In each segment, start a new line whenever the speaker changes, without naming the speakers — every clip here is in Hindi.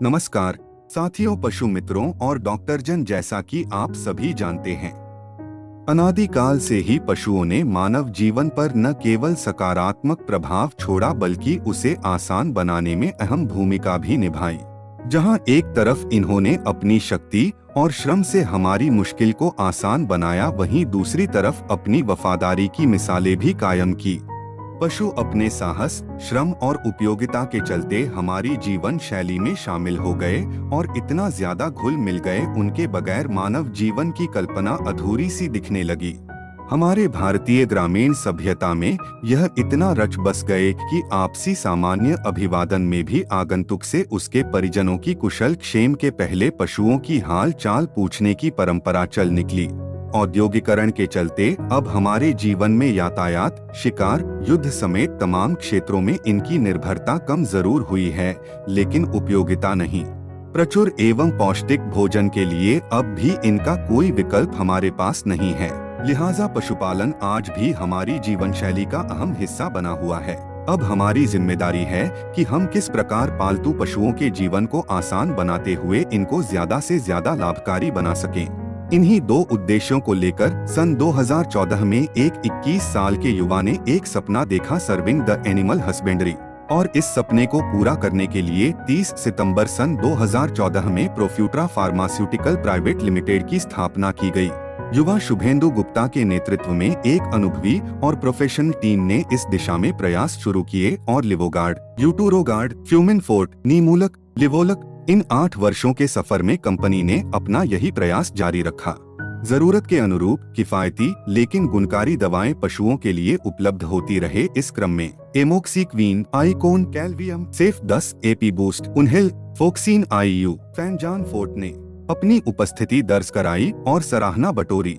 नमस्कार साथियों, पशु मित्रों और डॉक्टर जन, जैसा कि आप सभी जानते हैं, अनादिकाल से ही पशुओं ने मानव जीवन पर न केवल सकारात्मक प्रभाव छोड़ा बल्कि उसे आसान बनाने में अहम भूमिका भी निभाई। जहां एक तरफ इन्होंने अपनी शक्ति और श्रम से हमारी मुश्किल को आसान बनाया, वहीं दूसरी तरफ अपनी वफादारी की मिसालें भी कायम की। पशु अपने साहस, श्रम और उपयोगिता के चलते हमारी जीवन शैली में शामिल हो गए और इतना ज्यादा घुल मिल गए, उनके बगैर मानव जीवन की कल्पना अधूरी सी दिखने लगी। हमारे भारतीय ग्रामीण सभ्यता में यह इतना रच बस गए कि आपसी सामान्य अभिवादन में भी आगंतुक से उसके परिजनों की कुशल क्षेम के पहले पशुओं की हाल चाल पूछने की परंपरा चल निकली। औद्योगिकरण के चलते अब हमारे जीवन में यातायात, शिकार, युद्ध समेत तमाम क्षेत्रों में इनकी निर्भरता कम जरूर हुई है, लेकिन उपयोगिता नहीं। प्रचुर एवं पौष्टिक भोजन के लिए अब भी इनका कोई विकल्प हमारे पास नहीं है। लिहाजा पशुपालन आज भी हमारी जीवन शैली का अहम हिस्सा बना हुआ है। अब हमारी जिम्मेदारी है कि हम किस प्रकार पालतू पशुओं के जीवन को आसान बनाते हुए इनको ज्यादा से ज्यादा लाभकारी बना सकें। इन्हीं दो उद्देश्यों को लेकर सन 2014 में एक 21 साल के युवा ने एक सपना देखा, सर्विंग द एनिमल हस्बेंड्री, और इस सपने को पूरा करने के लिए 30 सितंबर सन 2014 में प्रोफ्यूट्रा फार्मास्यूटिकल प्राइवेट लिमिटेड की स्थापना की गई। युवा शुभेंदु गुप्ता के नेतृत्व में एक अनुभवी और प्रोफेशनल टीम ने इस दिशा में प्रयास शुरू किए और लिवोगार्ड, यूटूरोगार्ड, फ्यूमिनफोर्ट, नीमूलक, लिवोलक, इन 8 वर्षों के सफर में कंपनी ने अपना यही प्रयास जारी रखा। जरूरत के अनुरूप किफायती लेकिन गुणकारी दवाएं पशुओं के लिए उपलब्ध होती रहे। इस क्रम में एमोक्सिक्विन, आइकोन, कैल्वियम, सेफ 10, एपी बूस्ट, उनहिल, फोक्सीन आईयू, फैनजान फोर्ट ने अपनी उपस्थिति दर्ज कराई और सराहना बटोरी।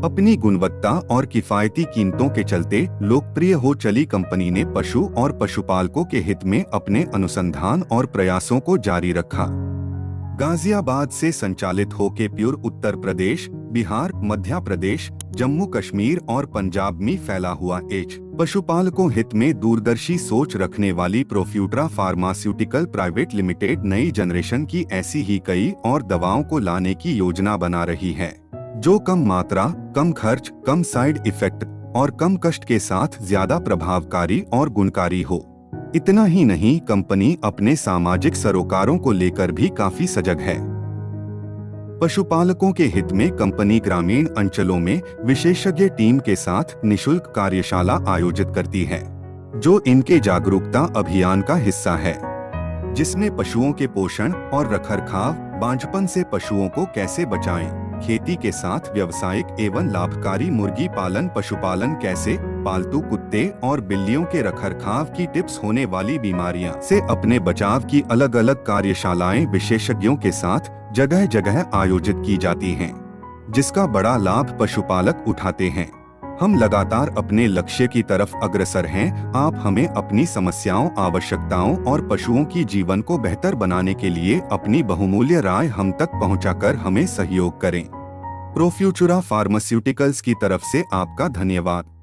अपनी गुणवत्ता और किफायती कीमतों के चलते लोकप्रिय हो चली कंपनी ने पशु और पशुपालकों के हित में अपने अनुसंधान और प्रयासों को जारी रखा। गाजियाबाद से संचालित होकर प्योर उत्तर प्रदेश, बिहार, मध्य प्रदेश, जम्मू कश्मीर और पंजाब में फैला हुआ पशुपालकों हित में दूरदर्शी सोच रखने वाली प्रोफ्यूट्रा फार्मास्यूटिकल प्राइवेट लिमिटेड नई जनरेशन की ऐसी ही कई और दवाओं को लाने की योजना बना रही है, जो कम मात्रा, कम खर्च, कम साइड इफेक्ट और कम कष्ट के साथ ज्यादा प्रभावकारी और गुणकारी हो। इतना ही नहीं, कंपनी अपने सामाजिक सरोकारों को लेकर भी काफी सजग है। पशुपालकों के हित में कंपनी ग्रामीण अंचलों में विशेषज्ञ टीम के साथ निशुल्क कार्यशाला आयोजित करती है, जो इनके जागरूकता अभियान का हिस्सा है, जिसमें पशुओं के पोषण और रखरखाव, बांझपन से पशुओं को कैसे बचाएं, खेती के साथ व्यवसायिक एवं लाभकारी मुर्गी पालन, पशुपालन कैसे, पालतू कुत्ते और बिल्लियों के रखरखाव की टिप्स, होने वाली बीमारियां से अपने बचाव की अलग अलग कार्यशालाएं विशेषज्ञों के साथ जगह जगह आयोजित की जाती हैं, जिसका बड़ा लाभ पशुपालक उठाते हैं। हम लगातार अपने लक्ष्य की तरफ अग्रसर हैं। आप हमें अपनी समस्याओं, आवश्यकताओं और पशुओं की जीवन को बेहतर बनाने के लिए अपनी बहुमूल्य राय हम तक पहुंचाकर हमें सहयोग करें। प्रोफ्यूचुरा फार्मास्यूटिकल्स की तरफ से आपका धन्यवाद।